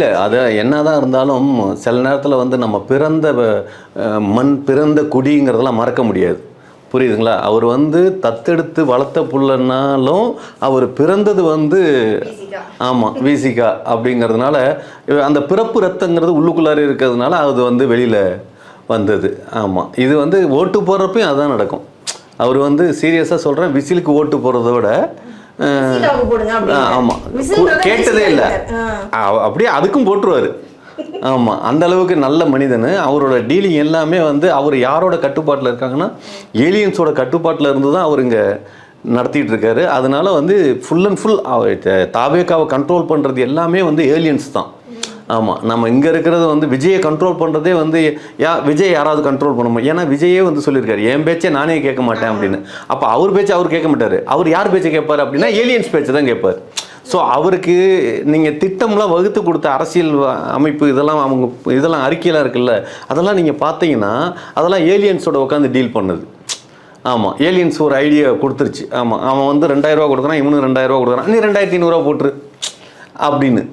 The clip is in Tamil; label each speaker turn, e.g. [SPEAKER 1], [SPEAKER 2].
[SPEAKER 1] இல்லை அது என்னதான் இருந்தாலும் சில நேரத்தில் வந்து நம்ம பிறந்த மண் பிறந்த குடிங்கிறதெல்லாம் மறக்க முடியாது. புரியுதுங்களா? அவர் வந்து தத்தெடுத்து வளர்த்த புள்ளனாலும் அவர் பிறந்தது வந்து ஆமாம் விசிகா அப்படிங்கிறதுனால அந்த பிறப்பு ரத்தங்கிறது உள்ளுக்குள்ளார இருக்கிறதுனால அது வந்து வெளியில் வந்தது. ஆமாம், இது வந்து ஓட்டு போடுறப்பையும் அதுதான் நடக்கும். அவர் வந்து சீரியஸாக சொல்கிறேன், விசிலுக்கு ஓட்டு போடுறத விட ஆமாம் கேட்டதே இல்லை, அப்படியே அதுக்கும் போட்டுருவார். ஆமாம், அந்த அளவுக்கு நல்ல மனிதன். அவரோட டீலிங் எல்லாமே வந்து அவர் யாரோட கட்டுப்பாட்டில் இருக்காங்கன்னா ஏலியன்ஸோட கட்டுப்பாட்டில் இருந்து தான் அவர் இங்கே நடத்திட்டு இருக்காரு. அதனால வந்து ஃபுல் அண்ட் ஃபுல் தாவேக்காவை கண்ட்ரோல் பண்ணுறது எல்லாமே வந்து ஏலியன்ஸ் தான். ஆமாம், நம்ம இங்கே இருக்கிறது வந்து விஜயை கண்ட்ரோல் பண்ணுறதே வந்து விஜய் யாராவது கண்ட்ரோல் பண்ணணும். ஏன்னா விஜயே வந்து சொல்லியிருக்காரு, என் பேச்சை நானே கேட்க மாட்டேன் அப்படின்னு. அப்போ அவர் பேச்சை அவர் கேட்க மாட்டார். அவர் யார் பேச்சை கேட்பார் அப்படின்னா ஏலியன்ஸ் பேச்சை தான் கேட்பார். ஸோ அவருக்கு நீங்கள் திட்டம்லாம் வகுத்து கொடுத்த அரசியல் அமைப்பு இதெல்லாம் அறிக்கையெல்லாம் இருக்குல்ல, அதெல்லாம் நீங்கள் பார்த்தீங்கன்னா அதெல்லாம் ஏலியன்ஸோட உட்காந்து டீல் பண்ணுது. ஆமாம், ஏலியன்ஸ் ஒரு ஐடியா கொடுத்துருச்சு. ஆமாம், அவன் வந்து 2000 ரூபா கொடுக்குறான், இவனுக்கு 2000 ரூபா கொடுக்குறான், நீ 2500 போட்டுரு அப்படின்னு.